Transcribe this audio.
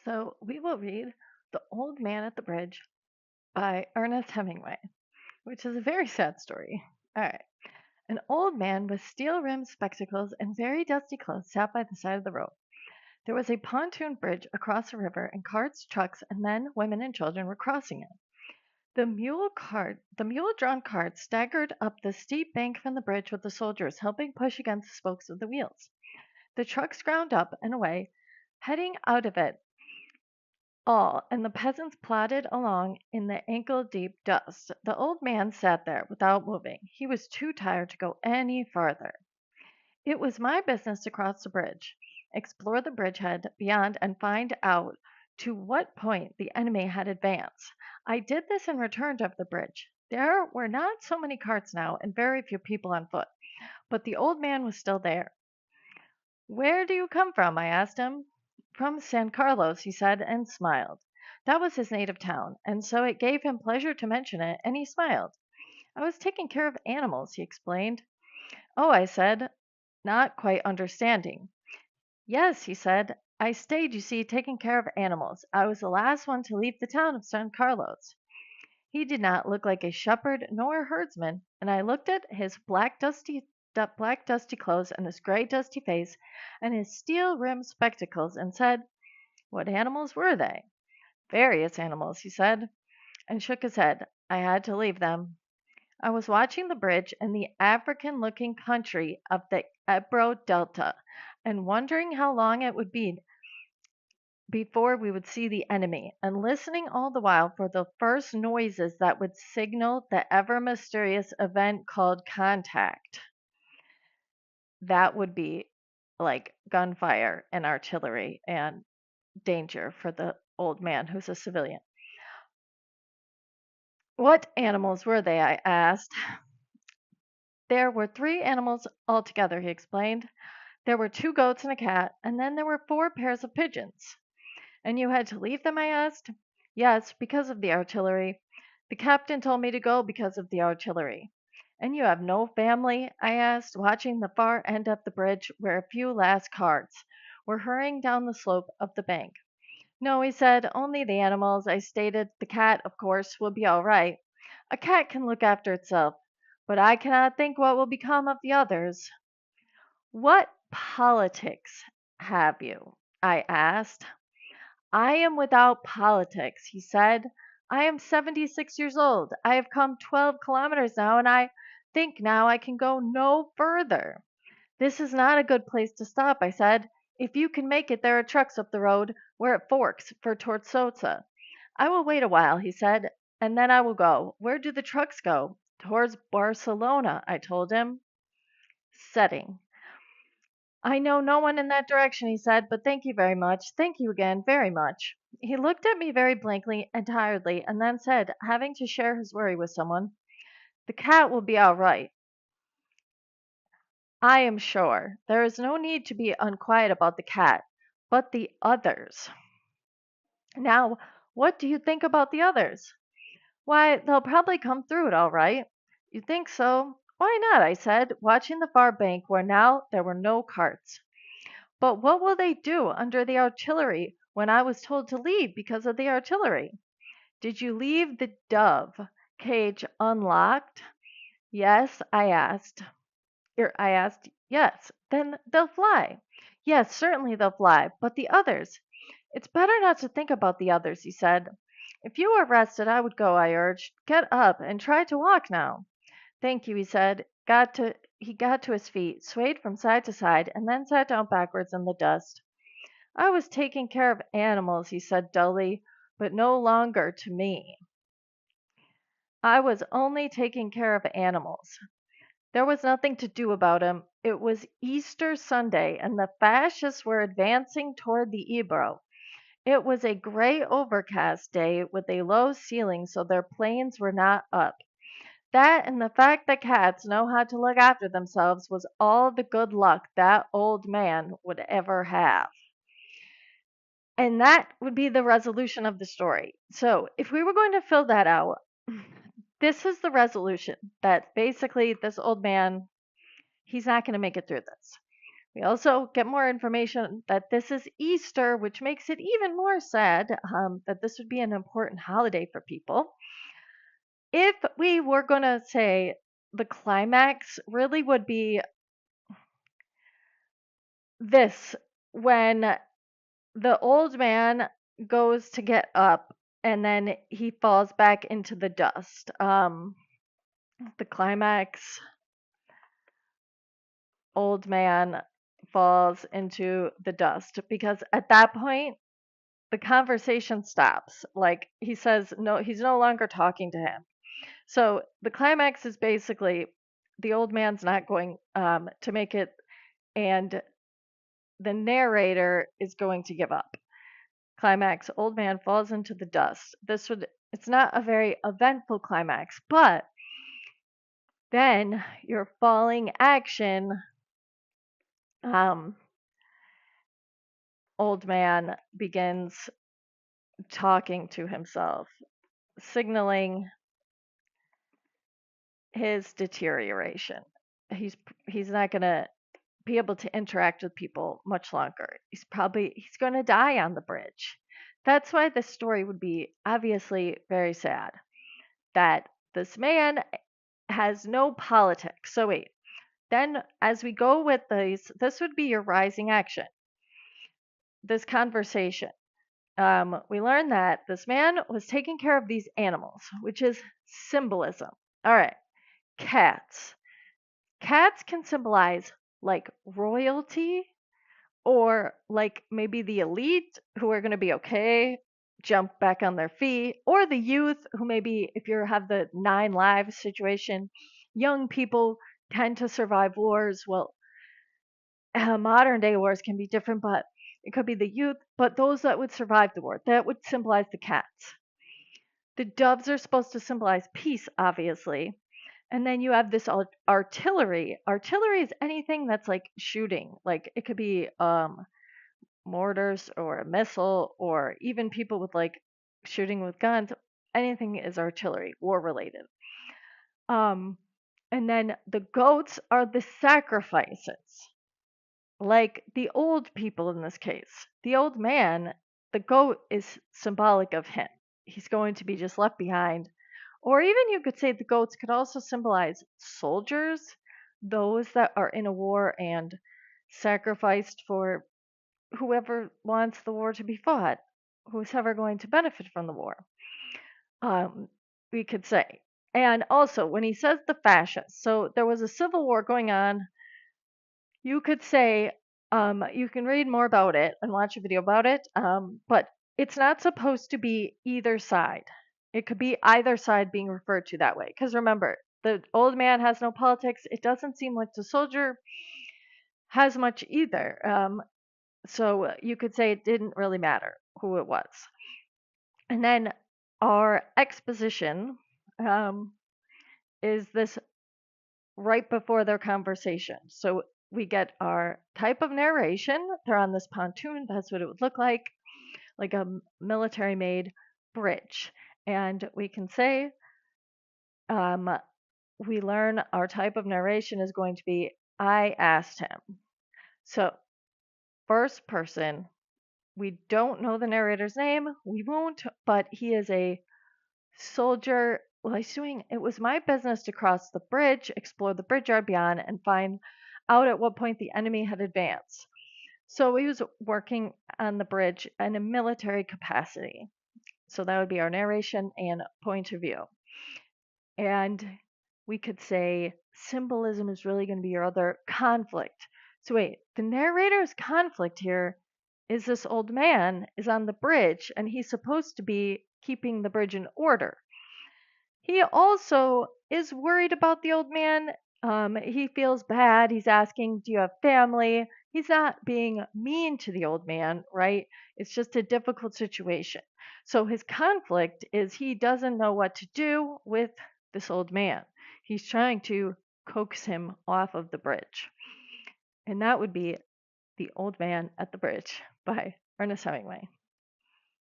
So we will read The Old Man at the Bridge by Ernest Hemingway, which is a very sad story. All right. An old man with steel-rimmed spectacles and very dusty clothes sat by the side of the road. There was a pontoon bridge across a river, and carts, trucks, and men, women, and children were crossing it. The mule-drawn cart staggered up the steep bank from the bridge with the soldiers helping push against the spokes of the wheels. The trucks ground up and away, heading out of it all, and the peasants plodded along in the ankle-deep dust. The old man sat there without moving. He was too tired to go any farther. It was my business to cross the bridge, explore the bridgehead beyond, and find out to what point the enemy had advanced. I did this and returned up the bridge. There were not so many carts now, and very few people on foot, but the old man was still there. "Where do you come from?" I asked him. "From San Carlos," he said, and smiled. That was his native town, and so it gave him pleasure to mention it, and he smiled. "I was taking care of animals," he explained. "Oh," I said, not quite understanding. "Yes," he said, "I stayed, you see, taking care of animals. I was the last one to leave the town of San Carlos." He did not look like a shepherd nor a herdsman, and I looked at his black dusty clothes and his gray dusty face and his steel-rimmed spectacles and said, "What animals were they?" "Various animals," he said, and shook his head. "I had to leave them." I was watching the bridge in the African-looking country of the Ebro Delta and wondering how long it would be before we would see the enemy, and listening all the while for the first noises that would signal the ever mysterious event called contact. That would be like gunfire and artillery and danger for the old man who's a civilian. "What animals were they?" I asked. "There were 3 animals altogether," he explained. "There were 2 goats and a cat, and then there were 4 pairs of pigeons." "And you had to leave them?" I asked. "Yes, because of the artillery. The captain told me to go because of the artillery." "And you have no family?" I asked, watching the far end of the bridge where a few last carts were hurrying down the slope of the bank. "No," he said, "only the animals." I stated, "The cat, of course, will be all right. A cat can look after itself, but I cannot think what will become of the others." "What politics have you?" I asked. "I am without politics," he said. "I am 76 years old. I have come 12 kilometers now, and I think now I can go no further." "This is not a good place to stop," I said. "If you can make it, there are trucks up the road where it forks for Tortosa." "I will wait a while," he said, "and then I will go." "Where do the trucks go?" "Towards Barcelona," I told him. Setting. "I know no one in that direction," he said, "but thank you very much. Thank you again, very much." He looked at me very blankly and tiredly, and then said, having to share his worry with someone, "The cat will be all right, I am sure. There is no need to be unquiet about the cat, but the others." "Now, what do you think about the others?" "Why, they'll probably come through it all right." "You think so? Why not?" I said, watching the far bank where now there were no carts. "But what will they do under the artillery when I was told to leave because of the artillery?" "Did you leave the dove cage unlocked?" "Yes," I asked. "Yes, then they'll fly." "Yes, certainly they'll fly, but the others?" "It's better not to think about the others," he said. "If you were rested, I would go," I urged. "Get up and try to walk now." "Thank you," he said. He got to his feet, swayed from side to side, and then sat down backwards in the dust. "I was taking care of animals," he said dully, "but no longer to me." I was only taking care of animals. There was nothing to do about him. It was Easter Sunday, and the fascists were advancing toward the Ebro. It was a gray overcast day with a low ceiling, so their planes were not up. That and the fact that cats know how to look after themselves was all the good luck that old man would ever have. And that would be the resolution of the story. So if we were going to fill that out, this is the resolution that basically this old man, he's not going to make it through this. We also get more information that this is Easter, which makes it even more sad that this would be an important holiday for people. If we were going to say the climax really would be this, when the old man goes to get up and then he falls back into the dust. The climax, old man falls into the dust, because at that point the conversation stops. Like, he says no, he's no longer talking to him. So the climax is basically the old man's not going to make it, and the narrator is going to give up. Climax, old man falls into the dust. It's not a very eventful climax, but then your falling action, um, old man begins talking to himself, signaling his deterioration. He's he's not going to be able to interact with people much longer. He's going to die on the bridge. That's why this story would be obviously very sad. That this man has no politics. So wait, then as we go with these, this would be your rising action. This conversation. We learn that this man was taking care of these animals, which is symbolism. All right, cats. Cats can symbolize like royalty, or like maybe the elite who are going to be okay, jump back on their feet, or the youth who maybe, if you have the 9 lives situation, young people tend to survive wars. Well, modern day wars can be different, but it could be the youth, but those that would survive the war, that would symbolize the cats. The doves are supposed to symbolize peace, obviously. And then you have this artillery. Artillery is anything that's like shooting. Like, it could be mortars or a missile, or even people with like shooting with guns. Anything is artillery, war related. Um, and then the goats are the sacrifices, like the old people in this case. The old man, the goat is symbolic of him. He's going to be just left behind. Or even you could say the goats could also symbolize soldiers, those that are in a war and sacrificed for whoever wants the war to be fought, who's ever going to benefit from the war, um, we could say. And also, when he says the fascists, so there was a civil war going on, you could say, you can read more about it and watch a video about it, but it's not supposed to be either side. It could be either side being referred to that way. Because remember, the old man has no politics. It doesn't seem like the soldier has much either. So you could say it didn't really matter who it was. And then our exposition is this right before their conversation. So we get our type of narration. They're on this pontoon. That's what it would look like a military made bridge. And we can say, um, we learn our type of narration is going to be, I asked him. So, first person, we don't know the narrator's name. We won't, but he is a soldier. Well, he's doing, it was my business to cross the bridge, explore the bridge yard beyond, and find out at what point the enemy had advanced. So he was working on the bridge in a military capacity. So that would be our narration and point of view. And we could say symbolism is really going to be your other conflict. So wait, the narrator's conflict here is this old man is on the bridge and he's supposed to be keeping the bridge in order. He also is worried about the old man. He feels bad. He's asking, do you have family? He's not being mean to the old man, right? It's just a difficult situation. So his conflict is he doesn't know what to do with this old man. He's trying to coax him off of the bridge. And that would be The Old Man at the Bridge by Ernest Hemingway.